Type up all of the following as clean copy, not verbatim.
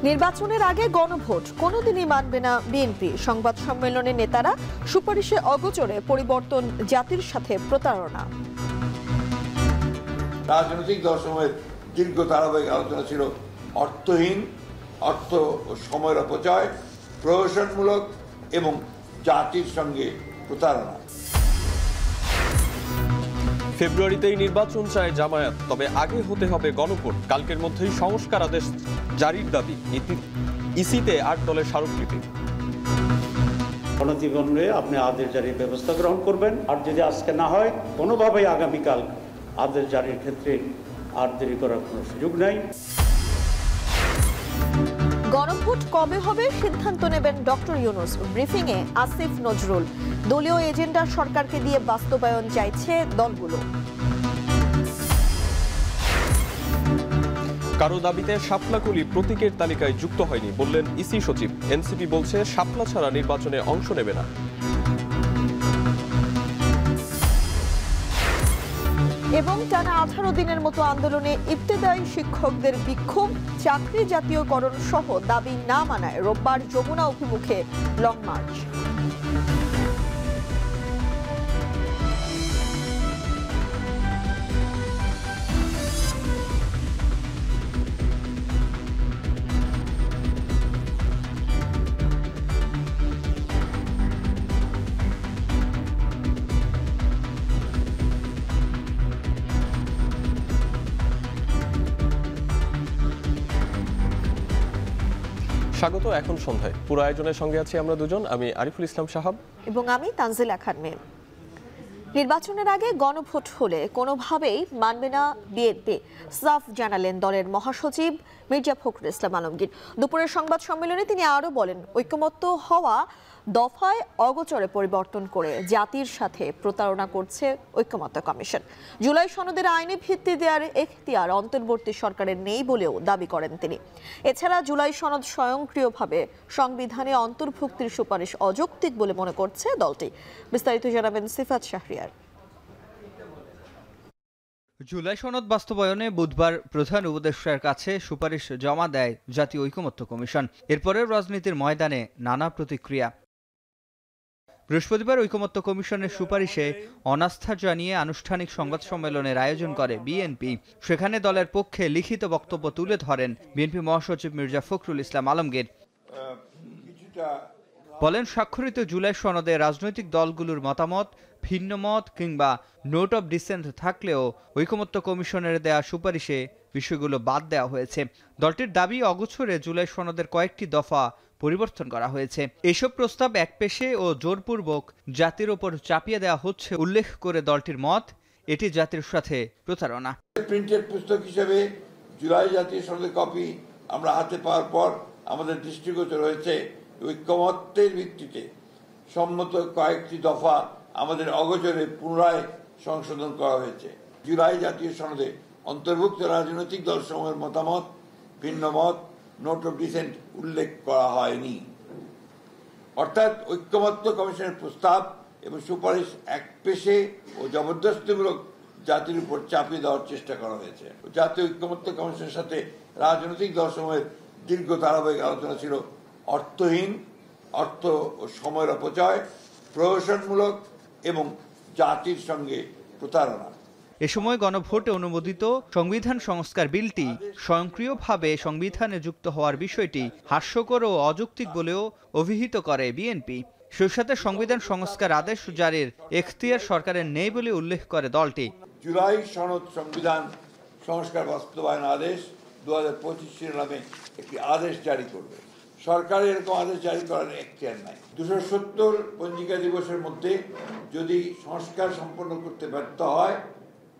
নির্বাচনের আগে গণভোট কোনোদিনই মানবে না বিএনপি। সংবাদ সম্মেলনে নেতারা সুপারিশে অগোচরে পরিবর্তন জাতির সাথে প্রতারণা। রাজনৈতিক দলসমূহের দীর্ঘ ধারাবাহিক আলোচনা ছিল অর্থহীন, অর্থ ও সময়ের অপচয়, প্রহসনমূলক এবং জাতির সঙ্গে প্রতারণা। ফেব্রুয়ারিতেই নির্বাচন চায় জামায়াত, তবে আগে হতে হবে গণভোট। কালকের মধ্যেই সংস্কার আদেশ জারির দাবি। ইসিতে 8 দলের স্মারকলিপি। গণজীবনে আপনি আদেশ জারির ব্যবস্থা গ্রহণ করবেন, আর যদি আজকে না হয় কোনোভাবেই আগামীকাল আদেশ জারির ক্ষেত্রে আর দেরি করার কোনো সুযোগ নাই। গণভোট কবে হবে সিদ্ধান্ত নেবেন ডক্টর ইউনূস। ব্রিফিংয়ে আসিফ নজরুল। দলীয় এজেন্ডা সরকারকে দিয়ে বাস্তবায়ন চাইছে দলগুলো। কারো দাবিতে শাপলাকুলি প্রতীকের তালিকায় যুক্ত হয়নি বললেন ইসি সচিব। এনসিপি বলছে শাপলা ছাড়া নির্বাচনে অংশ নেবে না। এবং টানা 18 দিনের মতো আন্দোলনে ইবতেদায়ী শিক্ষকদের বিক্ষোভ, চাকরি জাতীয়করণ সহ দাবি না মানায় রোববার যমুনা অভিমুখে লং মার্চ। স্বাগত। এখন সন্ধ্যায় পুরো আয়োজনের সঙ্গে আছি আমরা দুজন, আমি আরিফুল ইসলাম সাহাব এবং আমি তানজিলা খানমে। নির্বাচনের আগে গণভোট হলে কোনোভাবেই মানবে না বিএনপি, সাফ জানালেন দলের মহাসচিব মির্জা ফখরুল ইসলাম আলমগীর। দুপুরের সংবাদ সম্মেলনে তিনি আরও বলেন, ঐকমত্য হওয়া দফায় অগোচরে পরিবর্তন করে জাতির সাথে প্রতারণা করছে ঐকমত্য কমিশন। জুলাই সনদের আইনি ভিত্তি দেওয়ার এখতিয়ার অন্তর্বর্তী সরকারের নেই বলেও দাবি করেন তিনি। এছাড়া জুলাই সনদ স্বয়ংক্রিয়ভাবে সংবিধানে অন্তর্ভুক্তির সুপারিশ অযৌক্তিক বলে মনে করছে দলটি। বিস্তারিত জানাবেন সিফাত শাহরিয়ার। জুলাই সনদ বাস্তবায়নে বুধবার প্রধান উপদেষ্টার কাছে সুপারিশ জমা দেয় জাতীয় ঐকমত্য কমিশন। এরপরে রাজনীতির ময়দানে নানা প্রতিক্রিয়া। বৃহস্পতিবার ঐকমত্য কমিশনের সুপারিশে অনাস্থা জানিয়ে আনুষ্ঠানিক সংবাদ সম্মেলনের আয়োজন করে বিএনপি। সেখানে দলের পক্ষে লিখিত বক্তব্য তুলে ধরেন বিএনপি মহাসচিব মির্জা ফখরুল ইসলাম আলমগীর। বলেন, স্বাক্ষরিত জুলাই সনদে রাজনৈতিক দলগুলোর মতামত, ভিন্ন মত কিংবা নোট অব ডিসেন্ট থাকলেও ঐকমত্য কমিশনের দেয়া সুপারিশে বিষয়গুলো বাদ দেওয়া হয়েছে। দলটির দাবি, অগোচরে জুলাই সনদের কয়েকটি দফা পরিবর্তন করা হয়েছে। এসব প্রস্তাব একপেশে ও জোরপূর্বক জাতির ওপর চাপিয়ে দেওয়া হচ্ছে উল্লেখ করে দলটির মত, এটি জাতির সাথে প্রতারণা। প্রিন্টেড পুস্তক হিসেবে জুলাই জাতীয় সনদের কপি আমরা হাতে পাওয়ার পর আমাদের দৃষ্টিগোচর হয়েছে ঐকমত্যের ভিত্তিতে সম্মত কয়েকটি দফা আমাদের অগোচরে পুনরায় সংশোধন করা হয়েছে। জুলাই জাতীয় সনদে অন্তর্ভুক্ত রাজনৈতিক দলসমূহের মতামত, ভিন্ন মত, নোট অফ ডিসেন্ট উল্লেখ করা হয়নি। অর্থাৎ ঐকমত্য কমিশনের প্রস্তাব এবং সুপারিশ একপেশে ও জবরদস্তিমূলক জাতির উপর চাপিয়ে দেওয়ার চেষ্টা করা হয়েছে। জাতীয় ঐকমত্য কমিশনের সাথে রাজনৈতিক দলসমূহের দীর্ঘ ধারাবাহিক আলোচনা ছিল অর্থহীন, অর্থ ও সময়ের অপচয়, প্রহসনমূলক এবং জাতির সঙ্গে প্রতারণা। এ সময় গণভোটে অনুমোদিত সংবিধান সংস্কার বিলটি স্বয়ংক্রিয়ভাবে সংবিধানে যুক্ত হওয়ার বিষয়টি হাস্যকর ও অযৌক্তিক বলেও অভিহিত করে বিএনপি। সেই সাথে সংবিধান সংস্কার আদেশ জারির এখতিয়ার সরকারের নেই বলে উল্লেখ করে দলটি। জুলাই সনদ সংবিধান সংস্কার বাস্তবায়ন আদেশ 2025 শিরোনামে একটি আদেশ জারি করবে। সরকারের এরকম আদেশ জারি করার এখতিয়ার নাই। 270 পঞ্জিকা দিবসের মধ্যে যদি সংস্কার সম্পন্ন করতে ব্যর্থ হয়,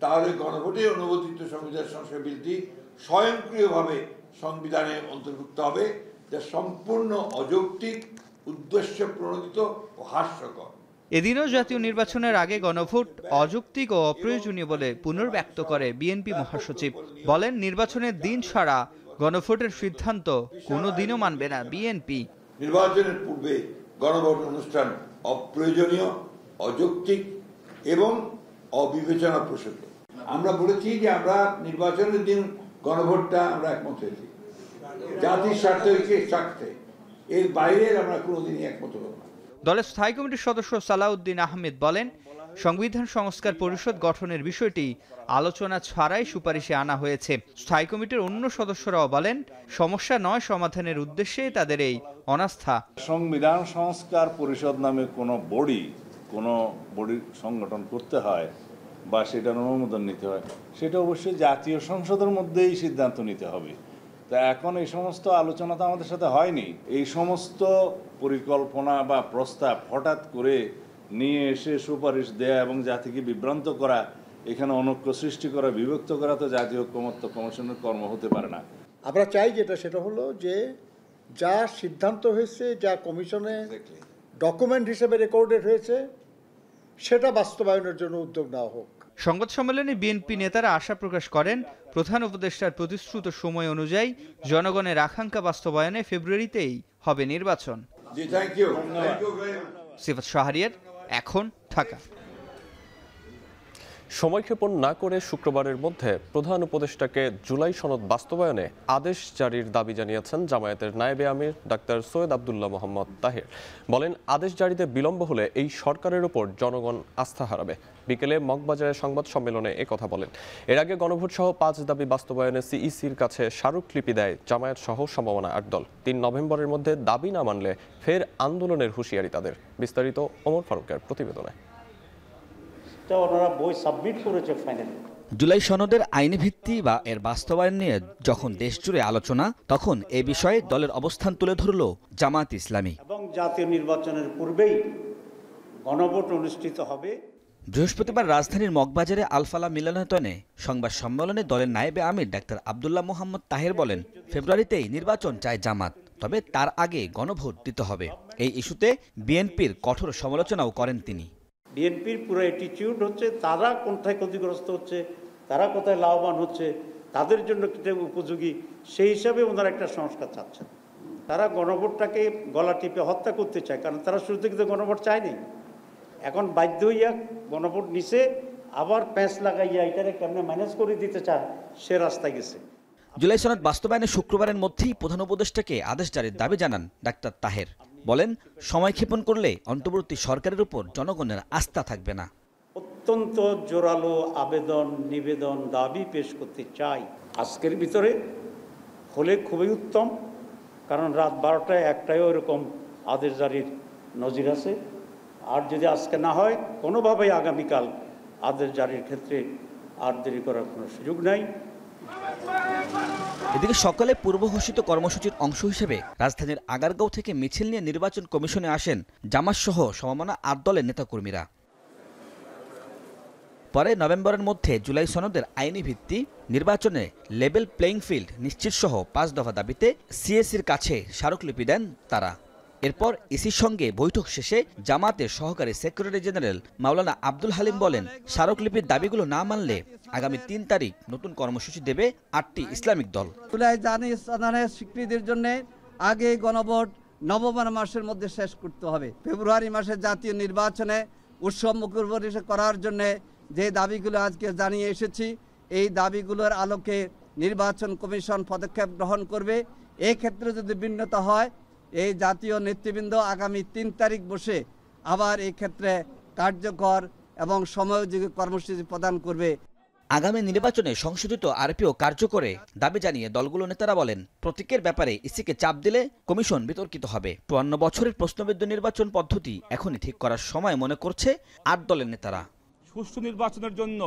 তাহলে গণভোটে অনুমোদিত সংবিধান সংস্কার বিলটি স্বয়ংক্রিয়ভাবে সংবিধানে অন্তর্ভুক্ত হবে, যা সম্পূর্ণ অযৌক্তিক, উদ্দেশ্য প্রণোদিত ও হাস্যকর। এদিনও জাতীয় নির্বাচনের আগে গণভোট অযৌক্তিক ও অপ্রয়োজনীয় বলে পুনর্ব্যক্ত করে বিএনপি মহাসচিব। বলেন, নির্বাচনের দিন ছাড়া গণভোটের সিদ্ধান্ত কোনোদিনও মানবে না বিএনপি। নির্বাচনের পূর্বে গণভোট অনুষ্ঠান অপ্রয়োজনীয়, অযৌক্তিক এবং অবিবেচনা প্রসূত। আমরা বলেছি যে আমরা নির্বাচনের দিন গণভোটটা আমরা একমত হয়েছি, জাতির স্বার্থকে স্বার্থে, এর বাইরে আমরা কোনোদিনই একমত হব না। দলের স্থায়ী কমিটির সদস্য সালাউদ্দিন আহমেদ বলেন, সংবিধান সংস্কার পরিষদ গঠনের বিষয়টি আলোচনা ছাড়াই সুপারিশে আনা হয়েছে। স্থায়ী কমিটির অন্য সদস্যরাও বলেন, সমস্যা নয় সমাধানের উদ্দেশ্যে তাদের এই অনাস্থা। সংবিধান সংস্কার পরিষদ নামে কোনো বডি সংগঠন করতে হয় বা সেটার অনুমোদন নিতে হয়, সেটা অবশ্যই জাতীয় সংসদের মধ্যেই সিদ্ধান্ত নিতে হবে। তা এখন এই সমস্ত আলোচনা তো আমাদের সাথে হয়নি। এই সমস্ত পরিকল্পনা বা প্রস্তাব হঠাৎ করে নিয়ে এসে সুপারিশ দেয়া এবং জাতিকে বিভ্রান্ত করা, এখানে অনৈক্য সৃষ্টি করা, বিভক্ত করা তো জাতীয় ঐক্যমত্য কমিশনের কর্ম হতে পারে না। আমরা চাই সেটা হলো যে যা সিদ্ধান্ত হয়েছে, যা কমিশনে ডকুমেন্ট হিসেবে রেকর্ডেড হয়েছে, সেটা বাস্তবায়নের জন্য উদ্যোগ নেওয়া হোক। সংবাদ সম্মেলনে বিএনপি নেতারা আশা প্রকাশ করেন, প্রধান উপদেষ্টার প্রতিশ্রুত সময় অনুযায়ী জনগণের আকাঙ্ক্ষা বাস্তবায়নে ফেব্রুয়ারিতেই হবে নির্বাচন। সিফাত শাহরিয়ার, এখন ঢাকা। সময়ক্ষেপণ না করে শুক্রবারের মধ্যে প্রধান উপদেষ্টাকে জুলাই সনদ বাস্তবায়নে আদেশ জারির দাবি জানিয়েছেন জামায়াতের নায়েবে আমির ডাক্তার সৈয়দ আব্দুল্লাহ মোহাম্মদ তাহের। বলেন, আদেশ জারিতে বিলম্ব হলে এই সরকারের উপর জনগণ আস্থা হারাবে। বিকেলে মগবাজারে সংবাদ সম্মেলনে একথা বলেন। এর আগে গণভোট সহ 5 দাবি বাস্তবায়নে সিইসির কাছে স্মারকলিপি দেয় জামায়াত সহ সমমনা 8 দল। 3 নভেম্বরের মধ্যে দাবি না মানলে ফের আন্দোলনের হুঁশিয়ারি তাদের। বিস্তারিত ওমর ফারুকের প্রতিবেদনে। ওনারা বই সাবমিট করেছে ফাইনালি। জুলাই সনদের আইনি ভিত্তি বা এর বাস্তবায়ন নিয়ে যখন দেশজুড়ে আলোচনা, তখন এ বিষয়ে দলের অবস্থান তুলে ধরল জামায়াত ইসলামী। এবং জাতীয় নির্বাচনের পূর্বেই গণভোট অনুষ্ঠিত হবে। বৃহস্পতিবার রাজধানীর মগবাজারে আলফালা মিলনায়তনে সংবাদ সম্মেলনে দলের নায়েবে আমির ডাক্তার আব্দুল্লাহ মোহাম্মদ তাহের বলেন, ফেব্রুয়ারিতেই নির্বাচন চায় জামাত, তবে তার আগে গণভোট দিতে হবে। এই ইস্যুতে বিএনপির কঠোর সমালোচনাও করেন তিনি। বিএনপির পুরো অ্যাটিটিউড হচ্ছে তারা কোথায় ক্ষতিগ্রস্ত হচ্ছে, তারা কোথায় লাভবান হচ্ছে, তাদের জন্য কিটা উপযোগী, সেই হিসাবে ওনারা একটা সংস্কার চাচ্ছেন। তারা গণভোটটাকে গলা টিপে হত্যা করতে চায়, কারণ তারা শুরু থেকে তো গণভোট চায়নি। এখন বাধ্য হইয়া গণভোট নিছে, আবার প্যাঁচ লাগাইয়া এটারে কেমনে ম্যানেজ করে দিতে চায়, সে রাস্তায় গেছে। জুলাই সনদ বাস্তবায়নে শুক্রবারের মধ্যেই প্রধান উপদেষ্টাকে আদেশ জারির দাবি জানান ডাক্তার তাহের। বলেন, সময়ক্ষেপণ করলে অন্তর্বর্তী সরকারের উপর জনগণের আস্থা থাকবে না। অত্যন্ত জোরালো আবেদন, নিবেদন, দাবি পেশ করতে চাই আজকের ভিতরে হলে খুবই উত্তম, কারণ রাত 12টায় 1টায়ও এরকম আদেশ জারির নজির আছে। আর যদি আজকে না হয়, কোনোভাবেই আগামীকাল আদেশ জারির ক্ষেত্রে আর দেরি করার কোনো সুযোগ নাই। এদিকে সকালে পূর্ব ঘোষিত কর্মসূচির অংশ হিসেবে রাজধানীর আগারগাঁও থেকে মিছিল নিয়ে নির্বাচন কমিশনে আসেন জামাত সহ সমমনা 8 দলের নেতাকর্মীরা। পরে নভেম্বরের মধ্যে জুলাই সনদের আইনি ভিত্তি, নির্বাচনে লেভেল প্লেইং ফিল্ড নিশ্চিত সহ 5 দফা দাবিতে সিএসির কাছে স্মারকলিপি দেন তারা। এরপর ইসির সঙ্গে বৈঠক শেষে জামাতের সহকারী সেক্রেটারি জেনারেল মাওলানা আব্দুল হালিম বলেন, স্মারকলিপির দাবিগুলো না মানলে আগামী 3 তারিখ নতুন কর্মসূচি দেবে 8টি ইসলামিক দল। জুলাই জানির স্বীকৃতির জন্য আগে গণভোট নভেম্বর মাসের মধ্যে শেষ করতে হবে। ফেব্রুয়ারি মাসে জাতীয় নির্বাচনে উৎসব মুখর পরিবেশ করার জন্য যে দাবিগুলো আজকে জানিয়ে এসেছি, এই দাবিগুলোর আলোকে নির্বাচন কমিশন পদক্ষেপ গ্রহণ করবে। এই ক্ষেত্রে যদি ভিন্নতা হয়, এই জাতীয় নেতৃবৃন্দ আগামী 3 তারিখ বসে আবার এই ক্ষেত্রে কার্যকর এবং সময়োযোগী কর্মসূচি প্রদান করবে। আগামী নির্বাচনে সংশোধিত আরপিও কার্যকরে দাবি জানিয়ে দলগুলো নেতারা বলেন, প্রতীকের ব্যাপারে ইসিকে চাপ দিলে কমিশন বিতর্কিত হবে। 54 বছরের প্রশ্নবিদ্ধ নির্বাচন পদ্ধতি এখনই ঠিক করার সময় মনে করছে 8 দলের নেতারা। সুষ্ঠু নির্বাচনের জন্য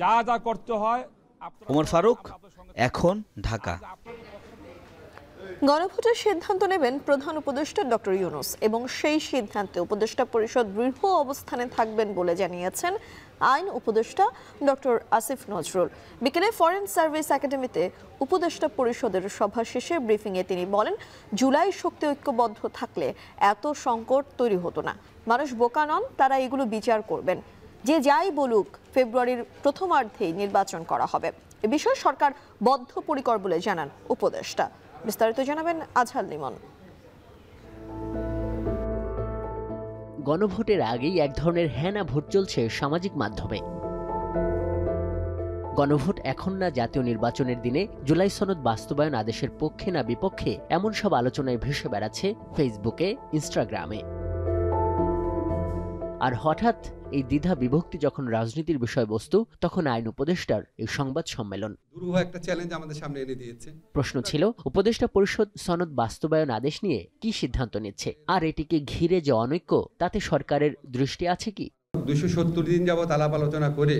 যা যা করতে হয়। ওমর ফারুক, এখন ঢাকা। গণভোটের সিদ্ধান্ত নেবেন প্রধান উপদেষ্টা ডক্টর ইউনূস এবং সেই সিদ্ধান্তে উপদেষ্টা পরিষদ দৃঢ় অবস্থানে থাকবেন বলে জানিয়েছেন আইন উপদেষ্টা ডক্টর আসিফ নজরুল। বিকেলে ফরেন সার্ভিস একাডেমিতে উপদেষ্টা পরিষদের সভা শেষে ব্রিফিংয়ে তিনি বলেন, জুলাই শক্তি ঐক্যবদ্ধ থাকলে এত সংকট তৈরি হতো না। মানুষ বোকা নন, তারা এগুলো বিচার করবেন। যে যাই বলুক, ফেব্রুয়ারির প্রথমার্ধেই নির্বাচন করা হবে। এ বিষয়ে সরকার বদ্ধপরিকর বলে জানান উপদেষ্টা। বিস্তারিত জানাবেন আজহার লিমন। গণভোটের আগেই এক ধরনের হেনা ভোট চলছে সামাজিক মাধ্যমে। গণভোট এখন না জাতীয় নির্বাচনের দিনে জুলাই সনদ বাস্তবায়ন আদেশের পক্ষে না বিপক্ষে এমন সব আলোচনায় ভেসে বেড়াচ্ছে ফেসবুকে, ইনস্টাগ্রামে। আর হঠাৎ এই দ্বিধা বিভক্তি যখন রাজনীতির বিষয়বস্তু, তখন আইন উপদেষ্টার এই সংবাদ সম্মেলন দুরূহ একটা চ্যালেঞ্জ আমাদের সামনে এনে দিয়েছে। প্রশ্ন ছিল, উপদেষ্টা পরিষদ সনদ বাস্তবায়ন আদেশ নিয়ে কি সিদ্ধান্ত নিচ্ছে, আর এটিকে ঘিরে যে অনৈক্য, তাতে সরকারের দৃষ্টি আছে কি? 270 দিন যাবৎ আলাপ আলোচনা করে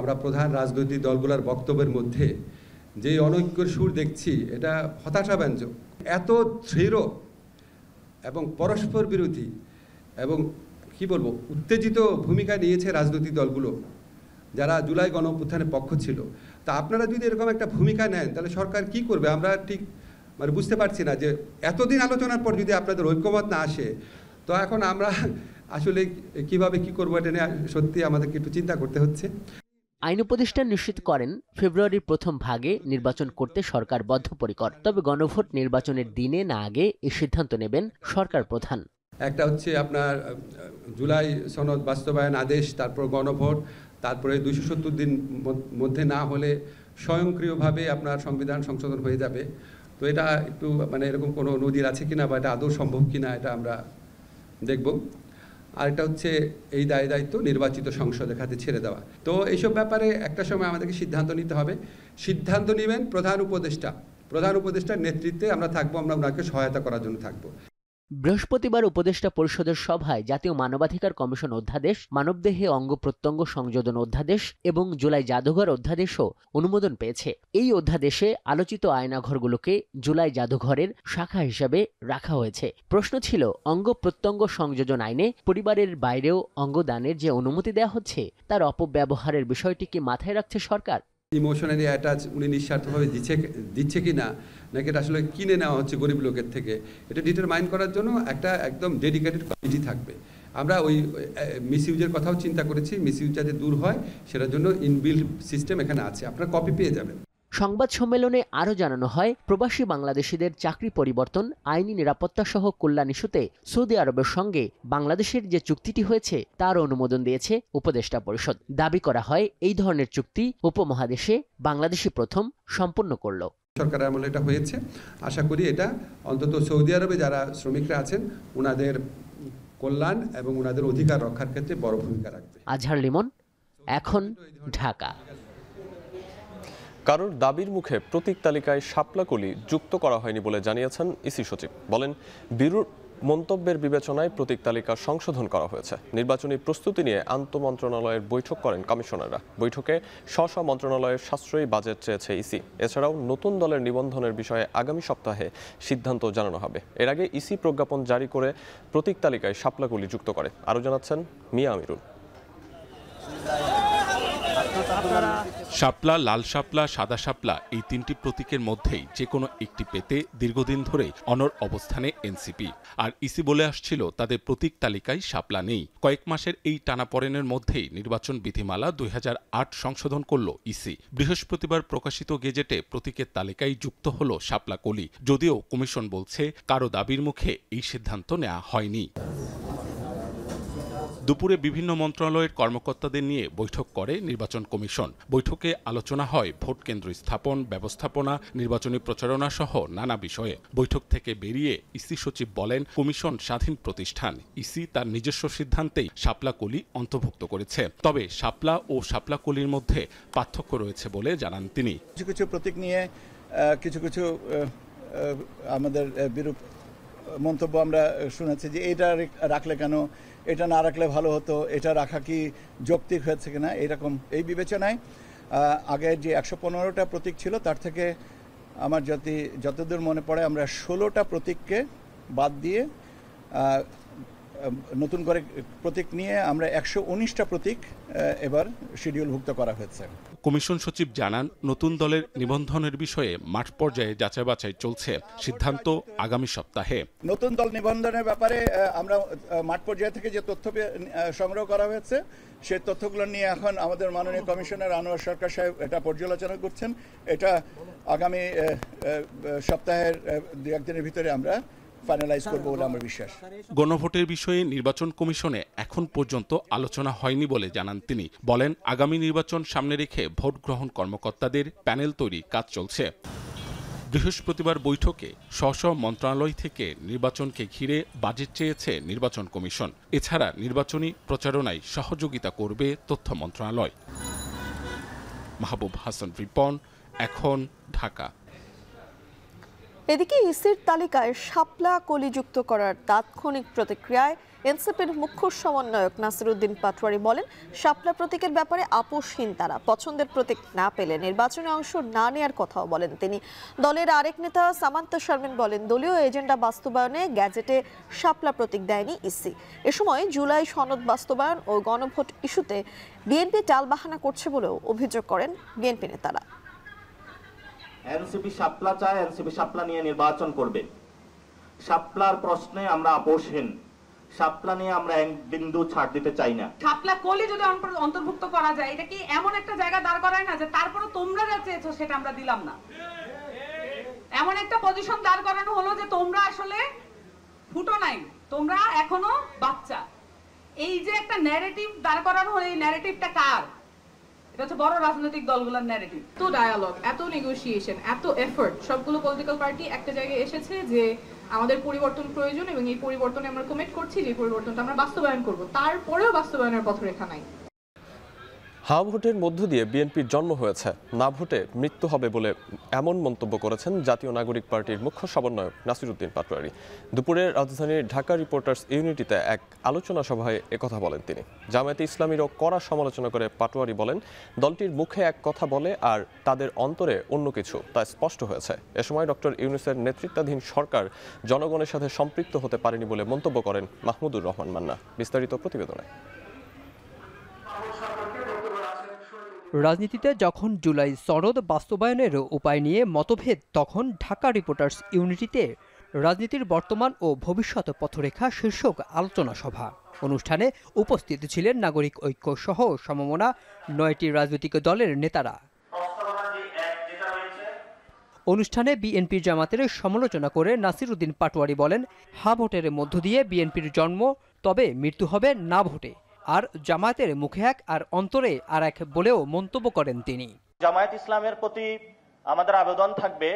আমরা প্রধান রাজনৈতিক দলগুলোর বক্তব্যের মধ্যে যে অনৈক্যের সুর দেখছি, এটা হতাশাব্যঞ্জক। এত দৃঢ় এবং পরস্পর বিরোধী এবং কি বলবো উত্তেজিত ভূমিকা নিয়েছে রাজনৈতিক দলগুলো যারা জুলাই গণঅভ্যুত্থানের পক্ষ ছিল। তা আপনারা যদি এরকম একটা ভূমিকা নেন, তাহলে সরকার কি করবে? আমরা ঠিক বুঝতে পারছি না যে এতদিন আলোচনার পর যদি আপনাদের ঐক্যমত না আসে, তো এখন আমরা আসলে কিভাবে কি করবো, এটা নিয়ে সত্যি আমাদেরকে একটু চিন্তা করতে হচ্ছে। আইন উপদেষ্টা নিশ্চিত করেন, ফেব্রুয়ারির প্রথম ভাগে নির্বাচন করতে সরকার বদ্ধপরিকর। তবে গণভোট নির্বাচনের দিনে না আগে এই সিদ্ধান্ত নেবেন সরকার প্রধান। একটা হচ্ছে আপনার জুলাই সনদ বাস্তবায়ন আদেশ, তারপর গণভোট, তারপরে 270 দিন মধ্যে না হলে স্বয়ংক্রিয়ভাবে আপনার সংবিধান সংশোধন হয়ে যাবে। তো এটা একটু এরকম কোনো নজির আছে কিনা বা এটা আদৌ সম্ভব কিনা, এটা আমরা দেখব। আর এটা হচ্ছে এই দায়িত্ব নির্বাচিত সংসদের হাতে ছেড়ে দেওয়া। তো এইসব ব্যাপারে একটা সময় আমাদেরকে সিদ্ধান্ত নিতে হবে। সিদ্ধান্ত নেবেন প্রধান উপদেষ্টার নেতৃত্বে আমরা থাকবো, আমরা ওনাকে সহায়তা করার জন্য থাকবো। বৃহস্পতিবার উপদেষ্টা পরিষদের সভায় জাতীয় মানবাধিকার কমিশন অধ্যাদেশ, মানবদেহে অঙ্গ প্রত্যঙ্গ সংযোজন অধ্যাদেশ এবং জুলাই জাদুঘর অধ্যাদেশও অনুমোদন পেয়েছে। এই অধ্যাদেশে আলোচিত আয়নাঘরগুলোকে জুলাই জাদুঘরের শাখা হিসাবে রাখা হয়েছে। প্রশ্ন ছিল, অঙ্গ প্রত্যঙ্গ সংযোজন আইনে পরিবারের বাইরেও অঙ্গদানের যে অনুমতি দেওয়া হচ্ছে, তার অপব্যবহারের বিষয়টি কি মাথায় রাখছে সরকার? ইমোশনালি অ্যাটাচ উনি নিঃস্বার্থভাবে দিচ্ছে কি না, নাকি এটা আসলে কিনে নেওয়া হচ্ছে গরিব লোকের থেকে, এটা ডিটারমাইন করার জন্য একটা একদম ডেডিকেটেড কমিটি থাকবে। আমরা ওই মিসইউজের কথাও চিন্তা করেছি, মিসইউজ যাতে দূর হয় সেটার জন্য ইনবিল্ট সিস্টেম এখানে আছে, আপনারা কপি পেয়ে যাবেন। সংবাদ সম্মেলনে আরও জানানো হয়, প্রবাসী বাংলাদেশিদের চাকরি পরিবর্তন, আইনি নিরাপত্তা সহ কল্যাণ ইস্যুতে সৌদি আরবের সঙ্গে বাংলাদেশের যে চুক্তিটি হয়েছে তার অনুমোদন দিয়েছে উপদেষ্টা পরিষদ। দাবি করা হয়, এই ধরনের চুক্তি উপমহাদেশে বাংলাদেশই প্রথম সম্পন্ন করল। সরকারের আমলে এটা হয়েছে, আশা করি এটা অন্তত সৌদি আরবে যারা শ্রমিকরা আছেন ওনাদের কল্যাণ এবং ওনাদের অধিকার রক্ষার ক্ষেত্রে বড় ভূমিকা রাখবে। আজহার লিমন, এখন, ঢাকা। কারোর দাবির মুখে প্রতীক তালিকায় শাপলাকলি যুক্ত করা হয়নি বলে জানিয়েছেন ইসি সচিব। বলেন, বিরূপ মন্তব্যের বিবেচনায় প্রতীক তালিকা সংশোধন করা হয়েছে। নির্বাচনী প্রস্তুতি নিয়ে আন্তঃমন্ত্রণালয়ের বৈঠক করেন কমিশনাররা। বৈঠকে স্ব মন্ত্রণালয়ের সাশ্রয়ী বাজেট চেয়েছে ইসি। এছাড়াও নতুন দলের নিবন্ধনের বিষয়ে আগামী সপ্তাহে সিদ্ধান্ত জানানো হবে। এর আগে ইসি প্রজ্ঞাপন জারি করে প্রতীক তালিকায় শাপলাকলি যুক্ত করে। আরও জানাচ্ছেন মিয়া আমিরুল। শাপলা, লাল শাপলা, সাদা শাপলা, এই তিনটি প্রতীকের মধ্যেই যে কোনো একটি পেতে দীর্ঘদিন ধরে অনড় অবস্থানে এনসিপি। আর ইসি বলে আসছিল তাদের প্রতীক তালিকায় শাপলা নেই। কয়েক মাসের এই টানাপড়েনের মধ্যেই নির্বাচন বিধিমালা 2008 সংশোধন করল ইসি। বৃহস্পতিবার প্রকাশিত গেজেটে প্রতীকের তালিকায় যুক্ত হল শাপলাকলি, যদিও কমিশন বলছে কারো দাবির মুখে এই সিদ্ধান্ত নেওয়া হয়নি। দুপুরে বিভিন্ন মন্ত্রণালয়ের কর্মকর্তাদের নিয়ে বৈঠক করে নির্বাচন কমিশন। বৈঠকে আলোচনা হয় ভোট কেন্দ্র স্থাপন, ব্যবস্থাপনা, নির্বাচনী প্রচারণা সহ নানা বিষয়ে। বৈঠক থেকে বেরিয়ে ইসি সচিব বলেন, কমিশন স্বাধীন প্রতিষ্ঠান। ইসি তার নিজস্ব সিদ্ধান্তেই শাপলাকলি অন্তর্ভুক্ত করেছে। তবে শাপলা ও শাপলাকলির মধ্যে পার্থক্য রয়েছে বলে জানান তিনি। কিছু কিছু প্রতীক নিয়ে কিছু কিছু আমাদের বিরূপ মন্তব্য আমরা শুনেছি যে এটা রাখলে কেন, এটা না রাখলে ভালো হতো, এটা রাখা কি যৌক্তিক হয়েছে কিনা, এরকম। এই বিবেচনায় আগে যে 115টা প্রতীক ছিল তার থেকে আমার যতদূর মনে পড়ে আমরা 16টা প্রতীককে বাদ দিয়ে নতুন করে প্রতীক নিয়ে আমরা 119টা প্রতীক এবার শিডিউলভুক্ত করা হয়েছে। কমিশন সচিব জানান, নতুন দলের নিবন্ধনের বিষয়ে মাঠ পর্যায়ে যাচাই বাছাই চলছে। সিদ্ধান্ত আগামী সপ্তাহে। নতুন দল নিবন্ধনের ব্যাপারে আমরা মাঠ পর্যায়ে থেকে যে তথ্য সংগ্রহ করা হয়েছে সেই তথ্যগুলো নিয়ে এখন আমাদের মাননীয় কমিশনার আনোয়ার সরকার সাহেব এটা পর্যালোচনা করছেন। এটা আগামী সপ্তাহের 2-1 দিনের ভিতরে আমরা ফাইনালাইজ করবো বলে আমার বিশ্বাস। গণভোটের বিষয়ে নির্বাচন কমিশনে এখন পর্যন্ত আলোচনা হয়নি বলে জানান তিনি। বলেন, আগামী নির্বাচন সামনে রেখে ভোট গ্রহণ কর্মকর্তাদের প্যানেল তৈরির কাজ চলছে। বৃহস্পতিবার বৈঠকে স্ব মন্ত্রণালয় থেকে নির্বাচনকে ঘিরে বাজেট চেয়েছে নির্বাচন কমিশন। এছাড়া নির্বাচনী প্রচারণায় সহযোগিতা করবে তথ্য মন্ত্রণালয়। মাহবুব হাসান রিপন, এখন, ঢাকা। এদিকে ইসির তালিকায় শাপলা কলি যুক্ত করার তাৎক্ষণিক প্রতিক্রিয়ায় এনসিপির মুখ্য সমন্বয়ক নাসিরউদ্দিন পাটোয়ারি বলেন, শাপলা প্রতীকের ব্যাপারে আপোষহীন তারা। পছন্দের প্রতীক না পেলে নির্বাচনে অংশ না নেয়ার কথাও বলেন তিনি। দলের আরেক নেতা সামান্তা শারমিন বলেন, দলীয় এজেন্ডা বাস্তবায়নে গ্যাজেটে শাপলা প্রতীক দেয়নি ইসি। এ সময় জুলাই সনদ বাস্তবায়ন ও গণভোট ইস্যুতে বিএনপি টালবাহানা করছে বলেও অভিযোগ করেন বিএনপি নেতারা। এনসিপি শাপলা চায়, এনসিপি শাপলা নিয়ে নির্বাচন করবে। শাপলার প্রশ্নে আমরা আপোষহীন। শাপলা নিয়ে আমরা এক বিন্দু ছাড় দিতে চাই না। শাপলা কলি যদি অন্তর্ভুক্ত করা যায়, এটা কি এমন একটা জায়গা দাঁড় করায় না যে তারপরে তোমরা যা চেয়েছো সেটা আমরা দিলাম না? এমন একটা পজিশন দাঁড় করানো হলো যে তোমরা আসলে ফুটো নাই, তোমরা এখনো বাচ্চা। এই যে একটা ন্যারেটিভ দাঁড় করানো হলো, এই ন্যারেটিভটা কার? এটা হচ্ছে বড় রাজনৈতিক দলগুলোর ন্যারেটিভ। এত ডায়ালগ, এত নেগোসিয়েশন, এত এফোর্ট, সবগুলো পলিটিক্যাল পার্টি একটা জায়গায় এসেছে যে আমাদের পরিবর্তন প্রয়োজন এবং এই পরিবর্তনে আমরা কমিট করছি যে পরিবর্তনটা আমরা বাস্তবায়ন করব। তারপরেও বাস্তবায়নের পথরেখা নাই। হ্যাঁ ভোটের মধ্য দিয়ে বিএনপির জন্ম হয়েছে, না ভোটে মৃত্যু হবে বলে এমন মন্তব্য করেছেন জাতীয় নাগরিক পার্টির মুখ্য সমন্বয়ক নাসিরউদ্দিন পাটোয়ারি। দুপুরে রাজধানীর ঢাকা রিপোর্টার্স ইউনিটিতে এক আলোচনা সভায় একথা বলেন তিনি। জামায়াতে ইসলামীরও কড়া সমালোচনা করে পাটোয়ারি বলেন, দলটির মুখে এক কথা বলে আর তাদের অন্তরে অন্য কিছু, তা স্পষ্ট হয়েছে। এ সময় ডক্টর ইউনূসের নেতৃত্বাধীন সরকার জনগণের সাথে সম্পৃক্ত হতে পারেনি বলে মন্তব্য করেন মাহমুদুর রহমান মান্না। বিস্তারিত প্রতিবেদনে। রাজনীতিতে যখন জুলাই সনদ বাস্তবায়নের উপায় নিয়ে মতভেদ, তখন ঢাকা রিপোর্টার্স ইউনিটিতে রাজনীতির বর্তমান ও ভবিষ্যৎ পথরেখা শীর্ষক আলোচনা সভা। অনুষ্ঠানে উপস্থিত ছিলেন নাগরিক ঐক্য সহ সমমনা ৯টি রাজনৈতিক দলের নেতারা। অনুষ্ঠানে বিএনপি জামাতের সমালোচনা করে নাসিরউদ্দিন পাটোয়ারি বলেন, হা ভোটের মধ্য দিয়ে বিএনপির জন্ম, তবে মৃত্যু হবে না ভোটে। আর জামায়াতের মুখে এক আর অন্তরে আর এক বলেও মন্তব্য করেন তিনি। জামায়াত ইসলামের প্রতি আমাদের আবেদন থাকবে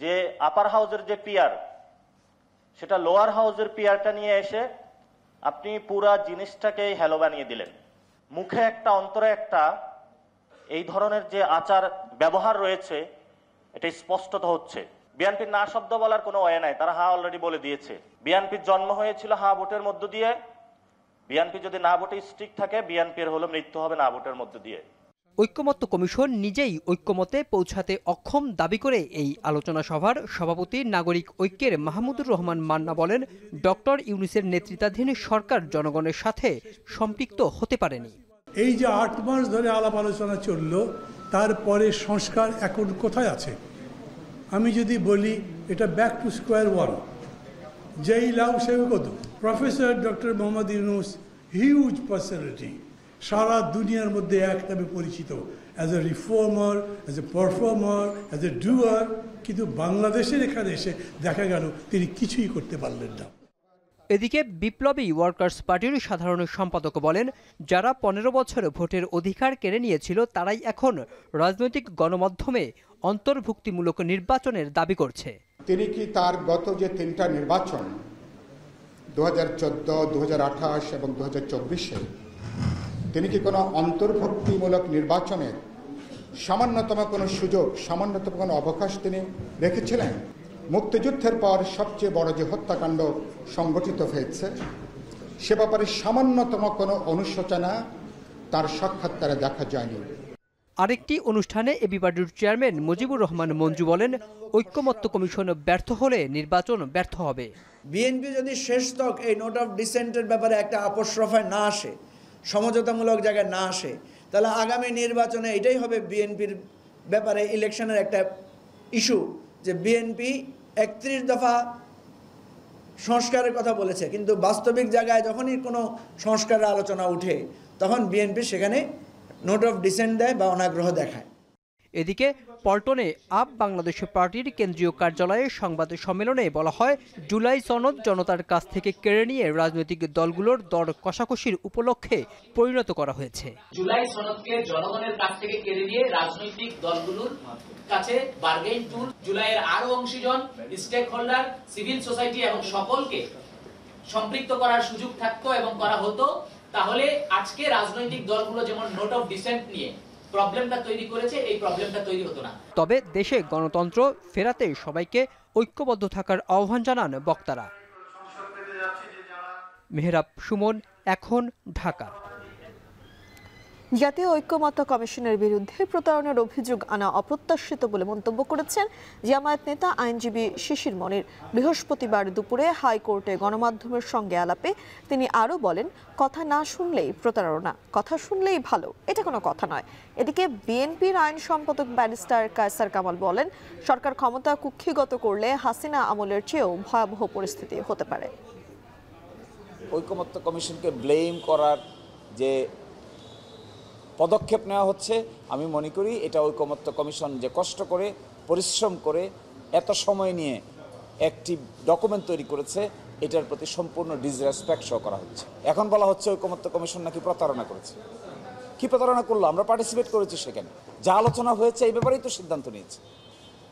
যে আপার হাউসের যে পিয়ার, সেটা লোয়ার হাউসের পিয়ারটা নিয়ে এসে আপনি পুরা জিনিসটাকে হেলো বানিয়ে দিলেন। মুখে একটা অন্তরে একটা, এই ধরনের যে আচার ব্যবহার রয়েছে এটা স্পষ্টত হচ্ছে। বিএনপির না শব্দ বলার কোনো ওয়ে নাই, তারা হা অলরেডি বলে দিয়েছে। বিএনপির জন্ম হয়েছিল হা ভোটের মধ্য দিয়ে। বিএনপি যদি না ভোটে স্ট্রিক্ট থাকে, বিএনপির হলো মৃত্যু হবে না ভোটের মধ্য দিয়ে। ঐক্যমত্য কমিশন নিজেই ঐক্যমতে পৌঁছাতে অক্ষম দাবি করে এই আলোচনা সভার সভাপতি নাগরিক ঐক্যের মাহমুদুর রহমান মান্না বলেন, ডক্টর ইউনূসের নেতৃত্বাধীন সরকার জনগণের সাথে সম্পৃক্ত হতে পারেনি। এই যে ৮ মাস ধরে আলাপ আলোচনা চলল, তারপরে সংস্কার এখন কোথায় আছে? আমি যদি বলি এটা ব্যাক টু স্কোয়ার ওয়ান। যেই লাউ সে কত। Professor doctor Muhammad Yunus, huge personality, সারা দুনিয়ার মধ্যে এক নামে পরিচিত, as a reformer, as a performer, as a doer. কিন্তু বাংলাদেশের এখানে এসে দেখা গেল তিনি কিছুই করতে পারলেন না। এদিকে বিপ্লবী ওয়ার্কার্স পার্টির সাধারণ সম্পাদক বলেন, যারা ১৫ বছর ভোটের অধিকার কেড়ে নিয়েছিল তারাই এখন রাজনৈতিক গণমাধ্যমে অন্তর্ভুক্তিমূলক নির্বাচনের দাবি করছে। তিনি কি তার গত যে ৩টা নির্বাচন ২০১৪, ২০২৮ এবং ২০২৪-এ তিনি কি কোনো অন্তর্ভুক্তিমূলক নির্বাচনের সামান্যতম কোনো সুযোগ, সামান্যতম কোনো অবকাশ তিনি রেখেছিলেন? মুক্তিযুদ্ধের পর সবচেয়ে বড় যে হত্যাকাণ্ড সংগঠিত হয়েছে, সে ব্যাপারে সামান্যতম কোনো অনুশোচনা তার সাক্ষাৎকারে দেখা যায়নি। আরেকটি অনুষ্ঠানে এবি পার্টির চেয়ারম্যান মুজিবুর রহমান মঞ্জু বলেন, ঐক্যমত্য কমিশন ব্যর্থ হলে নির্বাচন ব্যর্থ হবে। বিএনপি যদি শেষ তক এই নোট অফ ডিসেন্টের ব্যাপারে একটা আপোষ রফায় না আসে, সমঝোতামূলক জায়গায় না আসে, তাহলে আগামী নির্বাচনে এটাই হবে বিএনপির ব্যাপারে ইলেকশনের একটা ইস্যু, যে বিএনপি ৩১ দফা সংস্কারের কথা বলেছে, কিন্তু বাস্তবিক জায়গায় যখনই কোনো সংস্কারের আলোচনা উঠে তখন বিএনপি সেখানে নোট অফ ডিসেন্ট দেয় বা অনাগ্রহ দেখায়। এদিকে পল্টনে আপ বাংলাদেশ পার্টির কেন্দ্রীয় কার্যালয়ে সংবাদ সম্মেলনে বলা হয়, জুলাই সনদ জনতার কাছ থেকে কেড়ে নিয়ে রাজনৈতিক দলগুলোর দর কষাকষির উপলক্ষে পরিণত করা হয়েছে। জুলাই সনদকে জনগণের কাছ থেকে কেড়ে নিয়ে রাজনৈতিক দলগুলোর কাছে বার্গেইন টুল, জুলাইয়ের আরো অংশীজন, স্টেক হোল্ডার, সিভিল সোসাইটি এবং সকলকে সম্পৃক্ত করার সুযোগ থাকতো এবং করা হতো, তাহলে আজকে রাজনৈতিক দলগুলো যেমন নোট অফ ডিসেন্ট নিয়ে প্রবলেমটা তৈরি করেছে, এই প্রবলেমটা তৈরি হতো না। তবে দেশে গণতন্ত্র ফেরাতে সবাইকে ঐক্যবদ্ধ থাকার আহ্বান জানান বক্তারা। মেহরাব সুমন, এখন, ঢাকা। জাতীয় ঐক্যমত্য কমিশনের বিরুদ্ধে প্রতারণার অভিযোগ আনা অপ্রত্যাশিত বলে মন্তব্য করেছেন জামায়াত নেতা আইনজীবী শিশির মনির। বৃহস্পতিবার দুপুরে হাইকোর্টে গণমাধ্যমের সঙ্গে আলাপে তিনি আরও বলেন, কথা না শুনলেই প্রতারণা, কথা শুনলেই ভালো, এটা কোনো কথা নয়। এদিকে বিএনপির আইন সম্পাদক ব্যারিস্টার কায়সার কামাল বলেন, সরকার ক্ষমতা কুক্ষিগত করলে হাসিনা আমলের চেয়েও ভয়াবহ পরিস্থিতি হতে পারে। ঐকমত্য কমিশনকে ব্লেম করার যে পদক্ষেপ নেওয়া হচ্ছে, আমি মনে করি এটা ঐকমত্য কমিশন যে কষ্ট করে পরিশ্রম করে এত সময় নিয়ে একটি ডকুমেন্ট তৈরি করেছে, এটার প্রতি সম্পূর্ণ ডিসরেসপেক্ট শো করা হচ্ছে। এখন বলা হচ্ছে ঐকমত্য কমিশন নাকি প্রতারণা করেছে। কি প্রতারণা করলো? আমরা পার্টিসিপেট করেছি, সেখানে যা আলোচনা হয়েছে এই ব্যাপারেই তো সিদ্ধান্ত নিয়েছে।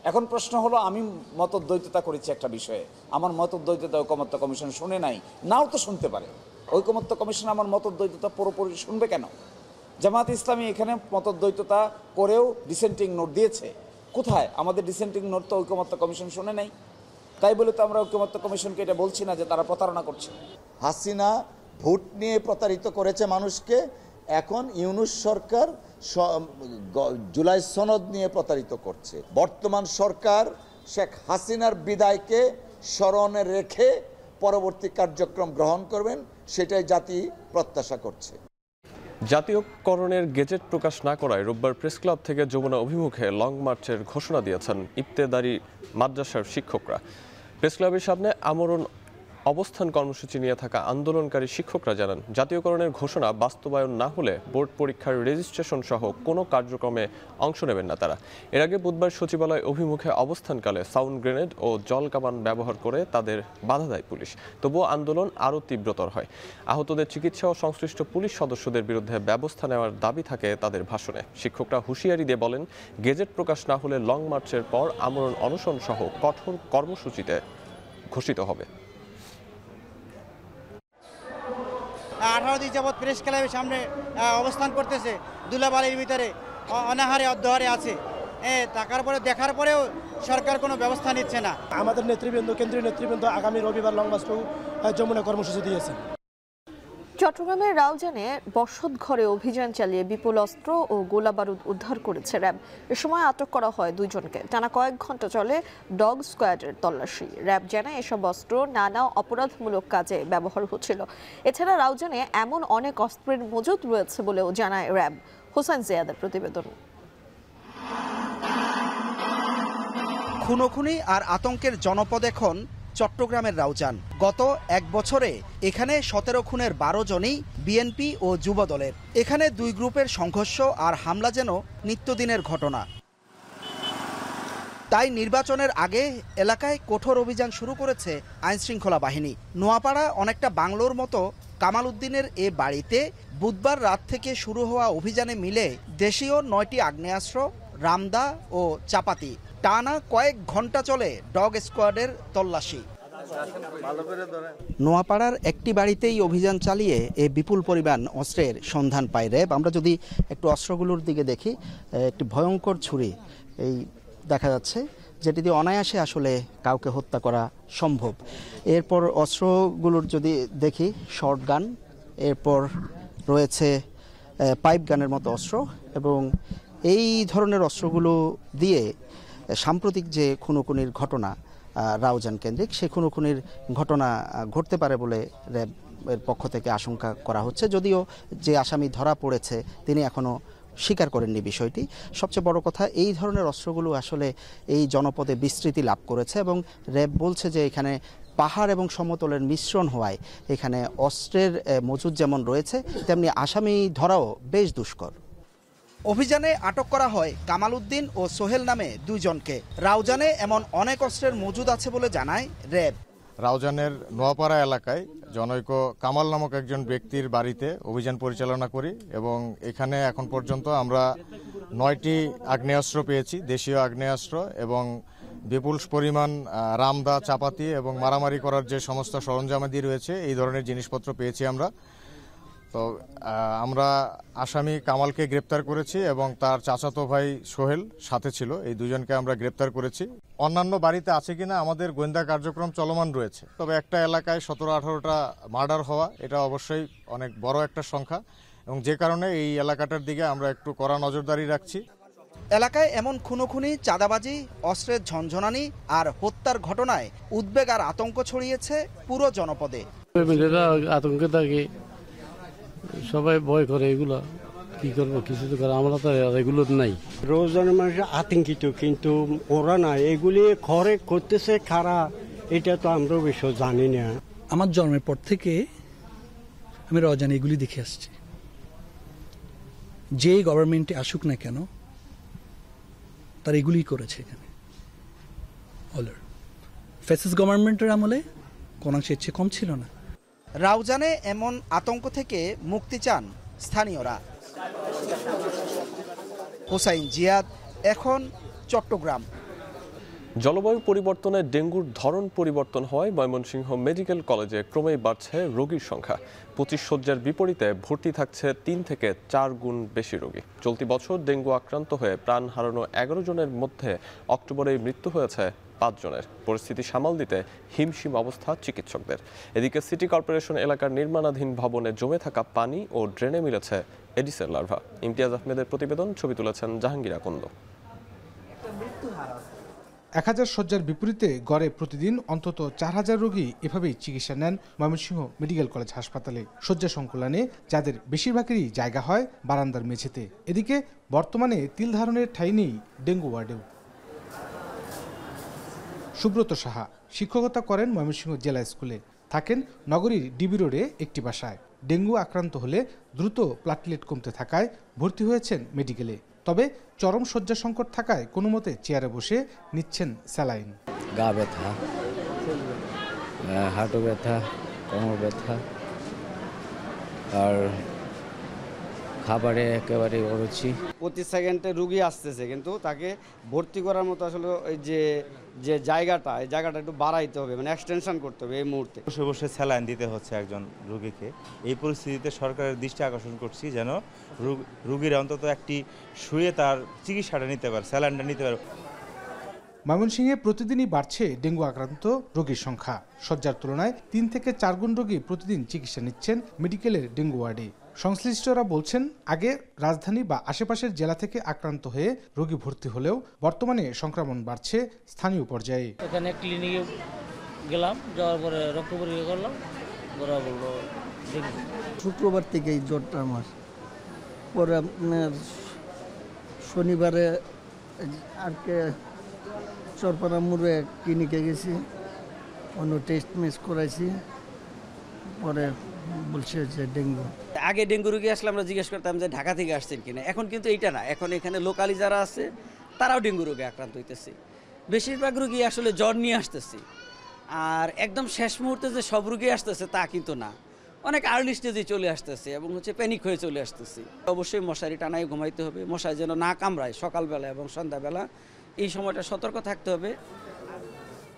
এখন প্রশ্ন হলো, আমি মতদ্বৈততা করেছি একটা বিষয়ে, আমার মতদ্বৈততা ঐকমত্য কমিশন শুনে নাই, নাও তো শুনতে পারে। ঐকমত্য কমিশন আমার মতদ্বৈততা পুরোপুরি শুনবে কেন? জামায়াত ইসলামী এখানে মতদ্বৈততা করেও ডিসেন্টিং নোট দিয়েছে। কোথায়? আমাদের ডিসেন্টিং নোট তো ঐকমত্য কমিশন শুনে নাই। তাই বলে তো আমরা ঐকমত্য কমিশনকে এটা বলছি না যে তারা প্রতারণা করছে। হাসিনা ভোট নিয়ে প্রতারিত করেছে মানুষকে, এখন ইউনূস সরকার জুলাই সনদ নিয়ে প্রতারিত করছে। বর্তমান সরকার শেখ হাসিনার বিদায়কে স্মরণে রেখে পরবর্তী কার্যক্রম গ্রহণ করবেন, সেটাই জাতি প্রত্যাশা করছে। জাতীয়করণের গেজেট প্রকাশ না করায় রোববার প্রেস ক্লাব থেকে যমুনা অভিমুখে লং মার্চের ঘোষণা দিয়েছেন ইবতেদারি মাদ্রাসার শিক্ষকরা। প্রেস ক্লাবের সামনে আমরণ অবস্থান কর্মসূচি নিয়ে থাকা আন্দোলনকারী শিক্ষকরা জানান, জাতীয়করণের ঘোষণা বাস্তবায়ন না হলে বোর্ড পরীক্ষার রেজিস্ট্রেশন সহ কোনো কার্যক্রমে অংশ নেবেন না তারা। এর আগে বুধবার সচিবালয় অভিমুখে অবস্থানকালে সাউন্ড গ্রেনেড ও জল কামান ব্যবহার করে তাদের বাধা দেয় পুলিশ। তবুও আন্দোলন আরও তীব্রতর হয়। আহতদের চিকিৎসা ও সংশ্লিষ্ট পুলিশ সদস্যদের বিরুদ্ধে ব্যবস্থা নেওয়ার দাবি থাকে তাদের ভাষণে। শিক্ষকরা হুঁশিয়ারি দিয়ে বলেন, গেজেট প্রকাশ না হলে লং মার্চের পর আমরণ অনশন সহ কঠোর কর্মসূচিতে ঘোষিত হবে। 18 দিন যাবৎ প্রেস ক্লাবের সামনে অবস্থান করতেছে, ধুলাবালির ভিতরে অনাহারে অধ্যহারে আছে। টাকার পরে দেখার পরেও সরকার কোনো ব্যবস্থা নিচ্ছে না। আমাদের নেতৃবৃন্দ, কেন্দ্রীয় নেতৃবৃন্দ আগামী রবিবার লং মার্চ যমুনা কর্মসূচি দিয়েছে। চট্টগ্রামের রাউজানে বসতঘরে অভিযান চালিয়ে বিপুল অস্ত্র ও গোলাবারুদ উদ্ধার করেছে র্যাব। এ সময় আটক করা হয় 2 জনকে। টানা কয়েক ঘন্টা চলে ডগ স্কোয়াডের তল্লাশি। র্যাব জানায়, এসব অস্ত্র নানা অপরাধমূলক কাজে ব্যবহার হচ্ছিল। এছাড়া রাউজানে এমন অনেক অস্ত্রের মজুদ রয়েছে বলেও জানায় র্যাব। হোসেন জিয়াদের প্রতিবেদন। খুনোখুনি আর আতঙ্কের জনপদ এখন চট্টগ্রামের রাউজান। গত 1 বছরে এখানে 17 খুনের 12 জনই বিএনপি ও যুব দলের। এখানে 2 গ্রুপের সংঘর্ষ আর হামলা যেন নিত্যদিনের ঘটনা। তাই নির্বাচনের আগে এলাকায় কঠোর অভিযান শুরু করেছে আইনশৃঙ্খলা বাহিনী। নোয়াপাড়া অনেকটা বাংলোর মতো কামাল উদ্দিনের এ বাড়িতে বুধবার রাত থেকে শুরু হওয়া অভিযানে মিলে দেশীয় 9টি আগ্নেয়াস্ত্র, রামদা ও চাপাতি। টানা কয়েক ঘন্টা চলে ডগ স্কোয়াডের তল্লাশি। নোয়াপাড়ার একটি বাড়িতেই অভিযান চালিয়ে এ বিপুল পরিমাণ অস্ত্রের সন্ধান পায় র্যাব। আমরা যদি একটু অস্ত্রগুলোর দিকে দেখি, একটি ভয়ঙ্কর ছুরি এই দেখা যাচ্ছে, যেটি দিয়ে অনায়াসে আসলে কাউকে হত্যা করা সম্ভব। এরপর অস্ত্রগুলোর যদি দেখি, শর্ট গান, এরপর রয়েছে পাইপ গানের মতো অস্ত্র, এবং এই ধরনের অস্ত্রগুলো দিয়ে সাম্প্রতিক যে খুনোখুনির ঘটনা রাউজান কেন্দ্রিক, সেই খুনোখুনির ঘটনা ঘটতে পারে বলে র্যাবের পক্ষ থেকে আশঙ্কা করা হচ্ছে। যদিও যে আসামি ধরা পড়েছে তিনি এখনও স্বীকার করেননি বিষয়টি। সবচেয়ে বড় কথা, এই ধরনের অস্ত্রগুলো আসলে এই জনপদে বিস্তৃতি লাভ করেছে, এবং র্যাব বলছে যে এখানে পাহাড় এবং সমতলের মিশ্রণ হওয়ায় এখানে অস্ত্রের মজুদ যেমন রয়েছে, তেমনি আসামি ধরাও বেশ দুষ্কর। অভিযানে আটক করা হয় কামাল উদ্দিন ও সোহেল নামে 2 জনকে। রাউজানে এমন অনেক অস্ত্রের মজুদ আছে বলে জানায় র্যাব। রাউজানের নোয়াপাড়া এলাকায় জনৈক কামাল নামক একজন ব্যক্তির বাড়িতে অভিযান পরিচালনা করি এবং এখানে এখন পর্যন্ত আমরা 9টি আগ্নেয়াস্ত্র পেয়েছি, দেশীয় আগ্নেয়াস্ত্র, এবং বিপুল পরিমাণ রামদা, চাপাতি এবং মারামারি করার যে সমস্ত সরঞ্জামাদি রয়েছে এই ধরনের জিনিসপত্র পেয়েছি আমরা। তো আমরা আসামি কামালকে গ্রেপ্তার করেছি এবং তার চাচাতো ভাই সোহেল সাথে ছিল, এই 2 জনকে আমরা গ্রেপ্তার করেছি। অন্যান্য বাড়িতে আছে কিনা আমাদের গোয়েন্দা কার্যক্রম চলমান রয়েছে, তবে একটা এলাকায় 17-18টা মার্ডার হওয়া এটা অবশ্যই অনেক বড় একটা সংখ্যা এবং যে কারণে এই এলাকাটার দিকে আমরা একটু কড়া নজরদারি রাখছি। এলাকায় এমন খুনোখুনি, চাঁদাবাজি, অস্ত্রের ঝনঝনানি আর হত্যার ঘটনায় উদ্বেগ আর আতঙ্ক ছড়িয়েছে পুরো জনপদে। আতঙ্কে থাকে, সবাই ভয় করে, এগুলো কি করবো, কিছু তো করে, আমরা তো এগুলো নাই। রোজানের মানুষ আতঙ্কিত, কিন্তু ওরা না, এগুলি ঘরে করতেছে খারা, এটা তো আমরা অবশ্য জানি না। আমার জন্মের পর থেকে আমি রজান এগুলি দেখে আসছি। যে গভর্নমেন্টে আসুক না কেন তার এগুলি করেছে এখানে। অলর ফ্যাসিস্ট গভর্নমেন্টের আমলে কোনাংশের চেয়ে কম ছিল না। রাউজানে এমন আতঙ্ক থেকে মুক্তি চান স্থানীয়রা। হোসাইন জিয়াদ, এখন চট্টগ্রাম। জলবায়ু পরিবর্তনে ডেঙ্গুর ধরন পরিবর্তন হওয়ায় ময়মনসিংহ মেডিকেল কলেজে ক্রমেই বাড়ছে রোগীর সংখ্যা। 25 শয্যার বিপরীতে ভর্তি থাকছে 3 থেকে 4 গুণ বেশি রোগী। চলতি বছর ডেঙ্গু আক্রান্ত হয়ে প্রাণ হারানো 11 জনের মধ্যে অক্টোবরেই মৃত্যু হয়েছে 5 জনের। পরিস্থিতি সামাল দিতে হিমশিম অবস্থা চিকিৎসকদের। এদিকে সিটি কর্পোরেশন এলাকার নির্মাণাধীন ভবনে জমে থাকা পানি ও ড্রেনে মিলেছে এডিসের লার্ভা। ইমতিয়াজ আহমেদের প্রতিবেদন, ছবি তুলেছেন জাহাঙ্গীর আকন্দ। 1000 শয্যার বিপরীতে গড়ে প্রতিদিন অন্তত 4000 রোগী এভাবেই চিকিৎসা নেন ময়মনসিংহ মেডিকেল কলেজ হাসপাতালে। শয্যা সংকুলানে যাদের বেশিরভাগেরই জায়গা হয় বারান্দার মেঝেতে। এদিকে বর্তমানে তিল ধারণের ঠাঁই নেই ডেঙ্গু ওয়ার্ডেও। সুব্রত সাহা শিক্ষকতা করেন ময়মনসিংহ জেলা স্কুলে, থাকেন নগরীর ডিবি রোডে একটি বাসায়। ডেঙ্গু আক্রান্ত হলে দ্রুত প্লাটলেট কমতে থাকায় ভর্তি হয়েছেন মেডিকেলে। তবে চরম শয্যা সংকট থাকায় কোনো মতে চেয়ারে বসে নিচ্ছেন স্যালাইন। গা ব্যথা, হাঁটু ব্যথা, কোমর ব্যথা, আর খাবারে একেবারে অরুচি। প্রতি সেকেন্ডে রুগী আসতেছে, কিন্তু তাকে ভর্তি করার মতো আসলে ওই যে জায়গাটা, এই জায়গাটা একটু বাড়াইতে হবে, মানে এক্সটেনশন করতে হবে এই মুহূর্তে। বসে বসে স্যালাইন দিতে হচ্ছে একজন রুগীকে। এই পরিস্থিতিতে সরকারের দৃষ্টি আকর্ষণ করছি যেন রুগীর অন্তত একটি শুয়ে তার চিকিৎসাটা নিতে পারে, স্যালাইনটা নিতে পারে। ময়মনসিংহে প্রতিদিনই বাড়ছে ডেঙ্গু আক্রান্ত রোগীর সংখ্যা। শয্যার তুলনায় 3 থেকে 4 গুণ রোগী প্রতিদিন চিকিৎসা নিচ্ছেন মেডিকেলের ডেঙ্গু ওয়ার্ডে। সংশ্লিষ্টরা বলছেন, আগে রাজধানী বা আশেপাশের জেলা থেকে আক্রান্ত হয়ে রোগী ভর্তি হলেও বর্তমানে সংক্রমণ বাড়ছে স্থানীয় পর্যায়ে। এখানে ক্লিনিকে গেলাম, যাওয়ার পরে রক্ত পরীক্ষা করলাম, ওরা বললো শুক্রবার থেকে এই জ্বরটা আমার। পরে আপনার শনিবারে আর কে চরপাড়া মোড়ে ক্লিনিকে গেছি, অন্য টেস্ট মেস করাইছি, পরে বলছে যে ডেঙ্গু। আগে ডেঙ্গু রোগী আসলে আমরা জিজ্ঞেস করতাম যে ঢাকা থেকে আসছেন কিনা, এখন কিন্তু এইটা না, এখন এখানে লোকালি যারা আছে তারাও ডেঙ্গু রোগে আক্রান্ত হইতেছে। বেশিরভাগ রোগী আসলে জ্বর নিয়ে আসতেছে, আর একদম শেষ মুহূর্তে যে সব রোগী আসতেছে তা কিন্তু না, অনেক আর্লি স্টেজে চলে আসতেছে এবং প্যানিক হয়ে চলে আসতেছে। অবশ্যই মশারি টানায় ঘুমাইতে হবে, মশাই যেন না কামড়ায় সকালবেলা এবং সন্ধ্যাবেলা, এই সময়টা সতর্ক থাকতে হবে।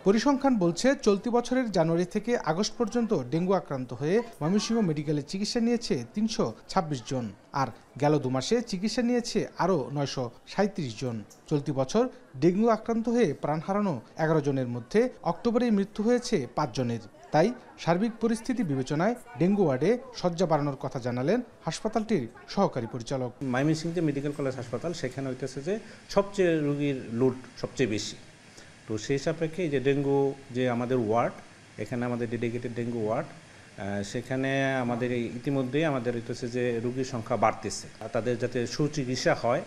পরিসংখ্যান বলছে, চলতি বছরের জানুয়ারি থেকে আগস্ট পর্যন্ত ডেঙ্গু আক্রান্ত হয়ে ময়মনসিংহ মেডিকেলে চিকিৎসা নিয়েছে 326 জন, আর গেল 2 মাসে চিকিৎসা নিয়েছে আরও 937 জন। চলতি বছর ডেঙ্গু আক্রান্ত হয়ে প্রাণ হারানো 11 জনের মধ্যে অক্টোবরেই মৃত্যু হয়েছে 5 জনের। তাই সার্বিক পরিস্থিতি বিবেচনায় ডেঙ্গু ওয়ার্ডে শয্যা বাড়ানোর কথা জানালেন হাসপাতালটির সহকারী পরিচালক। ময়মনসিংহ যে মেডিকেল কলেজ হাসপাতাল, সেখানে হইতেছে যে সবচেয়ে রোগীর লোড সবচেয়ে বেশি। তো সেই সাপেক্ষে যে ডেঙ্গু যে আমাদের ওয়ার্ড, এখানে আমাদের ডেডিকেটেড ডেঙ্গু ওয়ার্ড, সেখানে আমাদের ইতিমধ্যেই আমাদের হইতেছে যে রোগীর সংখ্যা বাড়তেছে। তাদের যাতে সুচিকিৎসা হয়,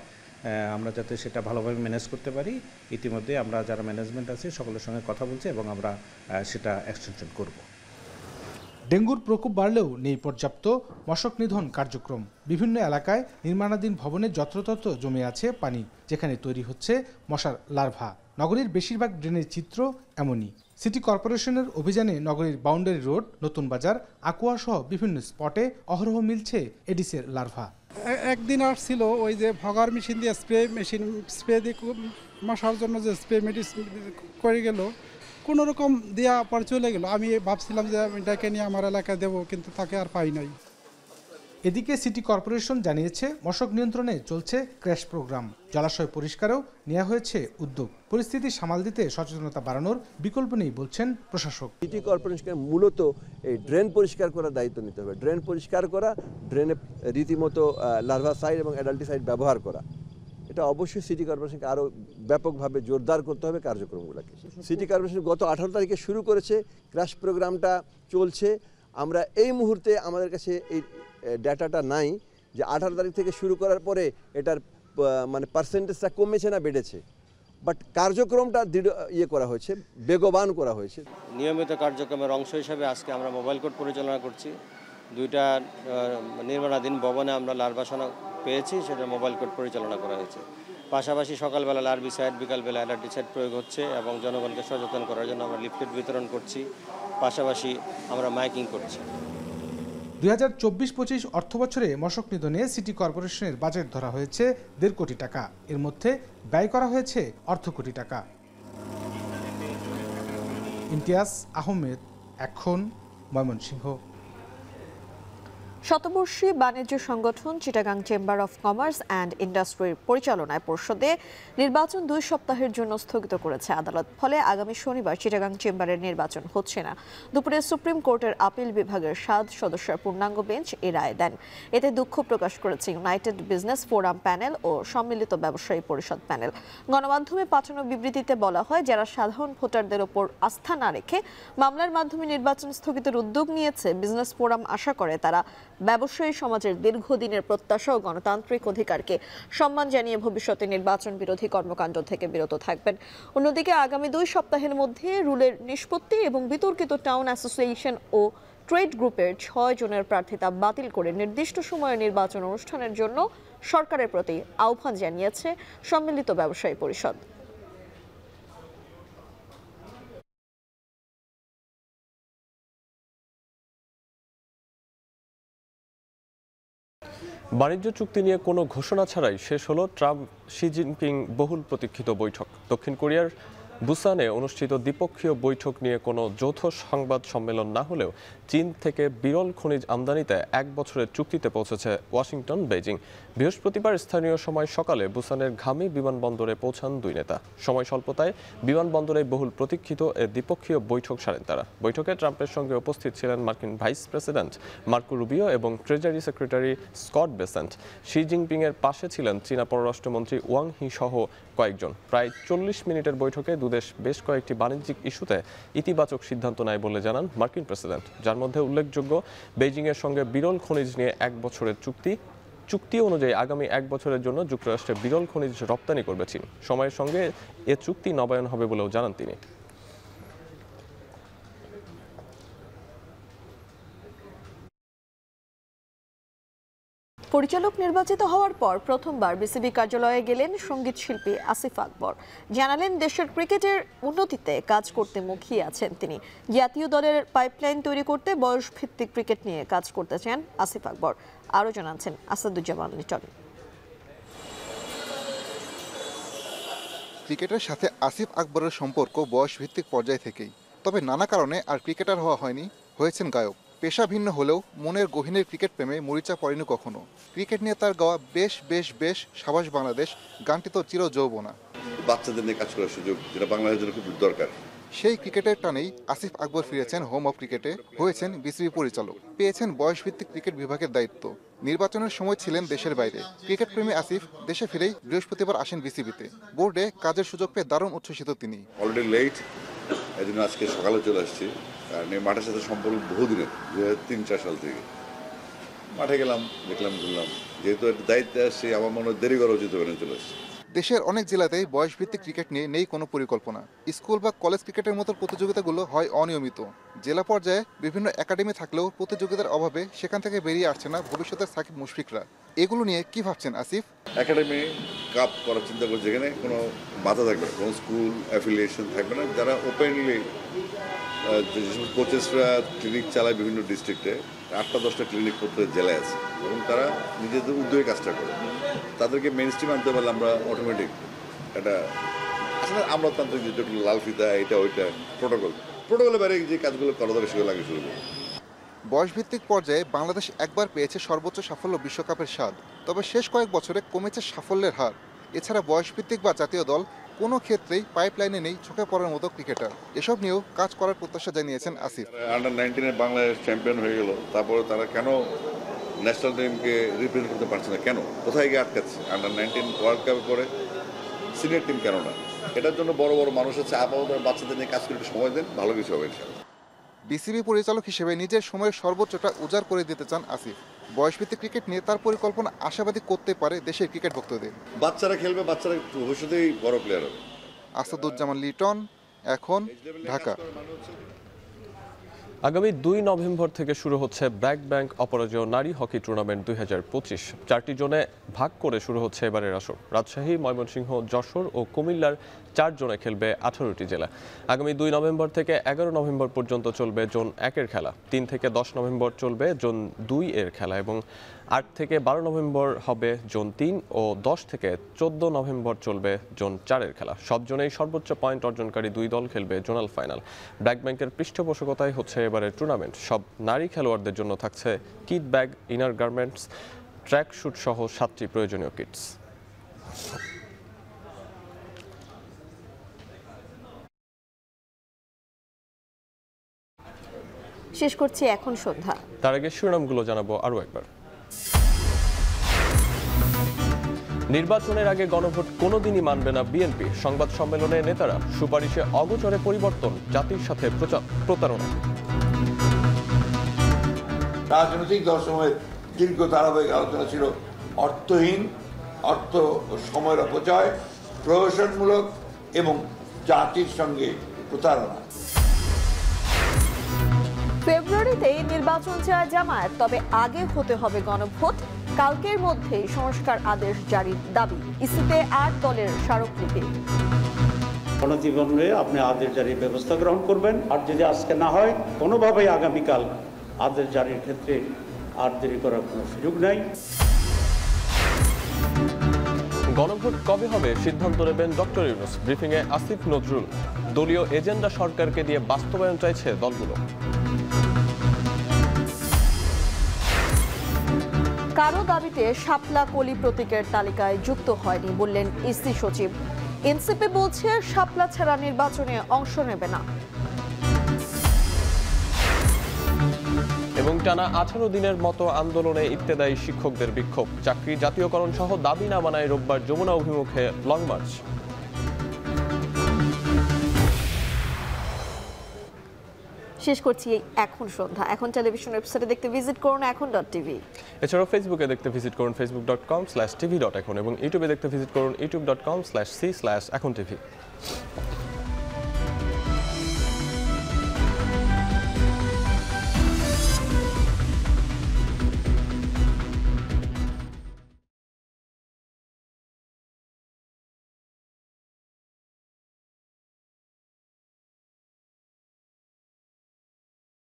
আমরা যাতে সেটা ভালোভাবে ম্যানেজ করতে পারি, ইতিমধ্যে আমরা যারা ম্যানেজমেন্ট আছে সকলের সঙ্গে কথা বলছি এবং আমরা সেটা এক্সটেনশন করব। ডেঙ্গুর প্রকোপ বাড়লেও নেই পর্যাপ্ত মশক নিধন কার্যক্রম। বিভিন্ন এলাকায় নির্মাণাধীন ভবনে যত্রতত্র জমে আছে পানি, যেখানে তৈরি হচ্ছে মশার লার্ভা। নগরীর বেশিরভাগ ড্রেনের চিত্র এমনই। সিটি কর্পোরেশনের অভিযানে নগরীর বাউন্ডারি রোড, নতুন বাজার, আকুয়া সহ বিভিন্ন স্পটে অহরহ মিলছে এডিসের লার্ভা। একদিন আসছিল ওই যে ভগার মেশিন দিয়ে স্প্রে দিয়ে মশার জন্য যে স্প্রে মেডিসিন করে গেল, কোনো রকম দেওয়া পর চলে গেল। আমি ভাবছিলাম যে আমি এটাকে নিয়ে আমার এলাকায় দেবো, কিন্তু তাকে আর পাই নাই। এদিকে সিটি কর্পোরেশন জানিয়েছে মশক নিয়ন্ত্রণে চলছে ক্র্যাশ প্রোগ্রাম। জলাশয় পরিষ্কারেও নেওয়া হয়েছে উদ্যোগ। পরিস্থিতি সামাল দিতে সচেতনতা বাড়ানোর বিকল্প নেই বলছেন প্রশাসক। সিটি কর্পোরেশনকে মূলত এই ড্রেন পরিষ্কার করার দায়িত্ব নিতে হবে। ড্রেন পরিষ্কার করা, ড্রেনে রীতিমতো লার্ভাসাইড এবং অ্যাডাল্টিসাইড ব্যবহার করা, এটা অবশ্যই সিটি কর্পোরেশনকে আরও ব্যাপকভাবে জোরদার করতে হবে কার্যক্রমগুলোকে। সিটি কর্পোরেশন গত 18 তারিখে শুরু করেছে, ক্র্যাশ প্রোগ্রামটা চলছে। আমরা এই মুহূর্তে আমাদের কাছে এই ডাটাটা নাই যে 18 তারিখ থেকে শুরু করার পরে এটার মানে পার্সেন্টেজটা কমেছে না বেড়েছে, বাট কার্যক্রমটা করা হয়েছে, বেগবান করা হয়েছে। নিয়মিত কার্যক্রমের অংশ হিসাবে আজকে আমরা মোবাইল কোর্ট পরিচালনা করছি। 2টা নির্মাণাধীন ভবনে আমরা লার্ভাসনা পেয়েছি, সেটা মোবাইল কোর্ট পরিচালনা করা হয়েছে। পাশাপাশি সকালবেলা লার্ভিসাইড, বিকালবেলা অ্যাডাল্টিসাইড প্রয়োগ হচ্ছে এবং জনগণকে সচেতন করার জন্য আমরা লিফলেট বিতরণ করছি, পাশাপাশি আমরা মাইকিং করছি। 2024-25 অর্থবছরে মশক নিধনে সিটি কর্পোরেশনের বাজেট ধরা হয়েছে 1.5 কোটি টাকা। এর মধ্যে ব্যয় করা হয়েছে অর্ধ কোটি টাকা। ইমতিয়াজ আহমেদ, এখন, ময়মনসিংহ। শতবর্ষী বাণিজ্য সংগঠন Chittagong chamber of commerce and ইন্ডাস্ট্রির পরিচালনায় পর্ষদে নির্বাচন 2 সপ্তাহের জন্য স্থগিত করেছে আদালত। ফলে আগামী শনিবার চিটাগাং চেম্বারের নির্বাচন হচ্ছে না। দুপুরে সুপ্রিম কোর্টের আপিল বিভাগের 7 সদস্যের পূর্ণাঙ্গ বেঞ্চ এ রায় দেন। এতে দুঃখ প্রকাশ করেছে ইউনাইটেড বিজনেস ফোরাম প্যানেল ও সম্মিলিত ব্যবসায়ী পরিষদ প্যানেল। গণমাধ্যমে পাঠানো বিবৃতিতে বলা হয়, যারা সাধারণ ভোটারদের ওপর আস্থা না রেখে মামলার মাধ্যমে নির্বাচন স্থগিতের উদ্যোগ নিয়েছে, বিজনেস ফোরাম আশা করে তারা ব্যবসায়ী সমাজের দীর্ঘদিনের প্রত্যাশা ও গণতান্ত্রিক অধিকারকে সম্মান জানিয়ে ভবিষ্যতে নির্বাচন বিরোধী কর্মকাণ্ড থেকে বিরত থাকবেন। অন্যদিকে আগামী 2 সপ্তাহের মধ্যে রুলের নিষ্পত্তি এবং বিতর্কিত টাউন অ্যাসোসিয়েশন ও ট্রেড গ্রুপের 6 জনের প্রার্থিতা বাতিল করে নির্দিষ্ট সময়ে নির্বাচন অনুষ্ঠানের জন্য সরকারের প্রতি আহ্বান জানিয়েছে সম্মিলিত ব্যবসায়ী পরিষদ। বাণিজ্য চুক্তি নিয়ে কোনো ঘোষণা ছাড়াই শেষ হলো ট্রাম্প শি জিনপিং বহুল প্রতীক্ষিত বৈঠক। দক্ষিণ কোরিয়ার বুসানে অনুষ্ঠিত দ্বিপক্ষীয় বৈঠক নিয়ে কোনো যৌথ সংবাদ সম্মেলন না হলেও চীন থেকে বিরল খনিজ আমদানিতে 1 বছরের চুক্তিতে পৌঁছেছে ওয়াশিংটন, বেইজিং। বৃহস্পতিবার স্থানীয় সময় সকালে বুসানের ঘামি বিমানবন্দরে পৌঁছান 2 নেতা। সময় স্বল্পতায় বিমানবন্দরে বহুল প্রতীক্ষিত এ দ্বিপক্ষীয় বৈঠক সারেন তারা। বৈঠকে ট্রাম্পের সঙ্গে উপস্থিত ছিলেন মার্কিন ভাইস প্রেসিডেন্ট মার্কো রুবিও এবং treasury secretary Scott Bessent. Xi জিনপিংয়ের পাশে ছিলেন চীনা পররাষ্ট্রমন্ত্রী ওয়াং হি সহ কয়েকজন। প্রায় 40 মিনিটের বৈঠকে দুদেশ বেশ কয়েকটি বাণিজ্যিক ইস্যুতে ইতিবাচক সিদ্ধান্ত নেয় বলে জানান মার্কিন প্রেসিডেন্ট, যার মধ্যে উল্লেখযোগ্য বেইজিংয়ের সঙ্গে বিরল খনিজ নিয়ে 1 বছরের চুক্তি অনুযায়ী আগামী 1 বছরের জন্য যুক্তরাষ্ট্রে বিরল খনিজ রপ্তানি করবে চীন। সময়ের সঙ্গে এ চুক্তি নবায়ন হবে বলেও জানান তিনি। পরিচালক নির্বাচিত হওয়ার পর প্রথমবার বিসিবি কার্যালয়ে গেলেন সঙ্গীত শিল্পী আসিফ আকবর। জানালেন, দেশের ক্রিকেটের উন্নতিতে কাজ করতে মুখিয়ে আছেন তিনি। জাতীয় দলের পাইপলাইন তৈরি করতে বয়সভিত্তিক ক্রিকেট নিয়ে কাজ করতে চান আসিফ আকবর। আরও জানাচ্ছেন আসাদুজ্জামান লিটন। ক্রিকেটের সাথে আসিফ আকবরের সম্পর্ক বয়সভিত্তিক পর্যায় থেকেই, তবে নানা কারণে আর ক্রিকেটার হওয়া হয়নি, হয়েছেন গায়ক। পেশা ভিন্ন হলেও মনের গহীনের ক্রিকেট প্রেমে মরিচা পড়েনি কখনো। ক্রিকেট নিয়ে তার গাওয়া বেশ বেশ বেশ সাবাস বাংলাদেশ গানটি তো চির যৌবনা। বাচ্চাদের নিয়ে কাজ করার সুযোগ, যেটা বাংলাদেশের জন্য খুব দরকার। সেই ক্রিকেটের টানেই আসিফ আকবর ফিরেছেন হোম অফ ক্রিকেটে, হয়েছেন বিসিবি পরিচালক, পেয়েছেন বয়সভিত্তিক ক্রিকেট বিভাগের দায়িত্ব। নির্বাচনের সময় ছিলেন দেশের বাইরে। ক্রিকেট প্রেমী আসিফ দেশে ফিরেই বৃহস্পতিবার আসেন বিসিবিতে। বোর্ডে কাজের সুযোগ পেয়ে দারুণ উচ্ছ্বসিত তিনি। অলরেডি লেট, এই জন্য আজকে সকালে চলে আসছি। কারণ এই মাঠের সাথে সম্পর্ক বহুদিনের, 2003-4 সাল থেকে মাঠে গেলাম, দেখলাম, ঘুরলাম। যেহেতু একটা দায়িত্বে আসছি, আমার মনে হয় দেরি করা উচিত হবে না, চলে আসছি। দেশের অনেক জেলাতেই বয়সভিত্তিক ক্রিকেট নিয়ে নেই কোনো পরিকল্পনা। স্কুল বা কলেজ ক্রিকেটের মতো প্রতিযোগিতাগুলো হয় অনিয়মিত। জেলা পর্যায়ে বিভিন্ন একাডেমি থাকলেও প্রতিযোগিতার অভাবে সেখান থেকে বেরিয়ে আসছে না ভবিষ্যতের সাকিব মুশফিকরা। এগুলো নিয়ে কি ভাবছেন আসিফ? একাডেমি কাপ করার চিন্তা করছে, যেখানে কোনো বাধা থাকবে না, কোনো স্কুল অ্যাফিলিয়েশন থাকবে না, যারা ওপেনলি যেসব কোচেসরা ক্লিনিক চালায় বিভিন্ন ডিস্ট্রিক্টে, 8টা-10টা ক্লিনিক প্রত্যেক জেলায় আছে এবং তারা নিজেদের উদ্যোগে কাজটা করে। তাদেরকে মেইন স্ট্রিম আনতে পারলে আমরা অটোমেটিক এটা আসলে আমলাতান্ত্রিক যেটা লাল ফিতা এটা ওইটা প্রোটোকলের বাইরে যে কাজগুলো করা দরকার সেগুলো আগে শুরু করি। বয়সভিত্তিক পর্যায়ে বাংলাদেশ একবার পেয়েছে সর্বোচ্চ সাফল্য বিশ্বকাপের স্বাদ, তবে শেষ কয়েক বছরে কমেছে সাফল্যের হার। এছাড়া বয়সভিত্তিক বা জাতীয় দল কোনো ক্ষেত্রেই পাইপলাইনে নেই চোখে পড়ার মতো ক্রিকেটার। এসব নিয়েও কাজ করার প্রত্যাশা জানিয়েছেন আসিফ। আন্ডার-19 বাংলাদেশ চ্যাম্পিয়ন হয়ে গেল, তারপরে তারা কেন ন্যাশনাল টিমকে রিপ্রেজেন্ট করতে পারছে না? কেন, কোথায় গিয়ে আটকাচ্ছে? আন্ডার-19 ওয়ার্ল্ড কাপের পরে সিনিয়র টিম কেন না? এটার জন্য বড় বড় মানুষ আছে, আপাতত বাচ্চাদের নিয়ে কাজ করে একটু সময় দেন, ভালো কিছু হবে ইনশাআল্লাহ। বিসিবি পরিচালক হিসেবে নিজের সময়ের সর্বোচ্চটা উজাড় করে দিতে চান আসিফ। বয়সভিত্তিক ক্রিকেট নিয়ে তার পরিকল্পনা আশাবাদী করতে পারে দেশের ক্রিকেট ভক্তদের। বাচ্চারা খেলবে, বাচ্চারা ভবিষ্যতেই বড় প্লেয়ার হবে। আসাদুজ্জামান লিটন, এখন, ঢাকা। আগামী 2 নভেম্বর থেকে শুরু হচ্ছে ব্র্যাক ব্যাংক অপরাজেয় নারী হকি টুর্নামেন্ট 2025। 4টি জোনে ভাগ করে শুরু হচ্ছে এবারের আসর। রাজশাহী, ময়মনসিংহ, যশোর ও কুমিল্লার 4 জোনে খেলবে 18টি জেলা। আগামী 2 নভেম্বর থেকে 11 নভেম্বর পর্যন্ত চলবে জোন 1-এর খেলা। 3 থেকে 10 নভেম্বর চলবে জোন 2-এর খেলা এবং 8 থেকে 12 নভেম্বর হবে জোন 3 ও 10 থেকে 14 নভেম্বর চলবে জোন 4-এর খেলা। সব জোনেই সর্বোচ্চ পয়েন্ট অর্জনকারী 2 দল খেলবে জোনাল ফাইনাল। ব্র্যাক ব্যাংকের পৃষ্ঠপোষকতায় হচ্ছে এবারের টুর্নামেন্ট। সব নারী খেলোয়াড়দের জন্য থাকছে kit bag, inner garments, track shoot সহ 7টি প্রয়োজনীয় কিটস। শেষ করছি এখন সন্ধ্যা। তার আগে শিরোনামগুলো জানাবো আরও একবার। নির্বাচনের আগে গণভোট কোনোদিনই মানবে না বিএনপি। সংবাদ সম্মেলনে নেতারা। সুপারিশে অগোচরে পরিবর্তন, জাতির সাথে প্রতারণা। রাজনৈতিক দর্শনের দীর্ঘ ধারাবাহিক আলোচনা ছিল অর্থহীন, অর্থ ও সময়ের অপচয়, প্রহসনমূলক এবং জাতির সঙ্গে প্রতারণা। ফেব্রুয়ারিতেই নির্বাচন চায় জামায়াত, তবে আগে হতে হবে গণভোট। কালকের মধ্যেই সংস্কার আদেশ জারির দাবি। ইসিতে 8 দলের স্মারকলিপি। গণজীবনে আপনি আদেশ জারির ব্যবস্থা গ্রহণ করবেন, আর যদি আজকে না হয় কোনোভাবেই আগামীকাল আদেশ জারির ক্ষেত্রে আর দেরি করার কোনো সুযোগ নাই। গণভোট কবে হবে সিদ্ধান্ত নেবেন ডক্টর ইউনূস। ব্রিফিংয়ে আসিফ নজরুল। দলীয় এজেন্ডা সরকারকে দিয়ে বাস্তবায়ন চাইছে দলগুলো। কারো দাবিতে শাপলা কলি প্রতীকের তালিকায় যুক্ত হয়নি বললেন ইসি সচিব। এনসিপি বলছে শাপলা ছাড়া নির্বাচনে অংশ নেবে না। এবং টানা 18 দিনের মতো আন্দোলনে ইবতেদায়ী শিক্ষকদের বিক্ষোভ। চাকরি জাতীয়করণ সহ দাবি না মানায় রোববার যমুনা অভিমুখে লং মার্চ। শেষ করছি এখন সন্ধ্যা। এখন টেলিভিশন ওয়েবসাইটে দেখতে ভিজিট করুন এখন.tv। এছাড়াও ফেসবুকে দেখতে ভিজিট করুন facebook.com/tv.এখন এবং ইউটিউবে দেখতে ভিজিট করুন youtube.com/c/echontv।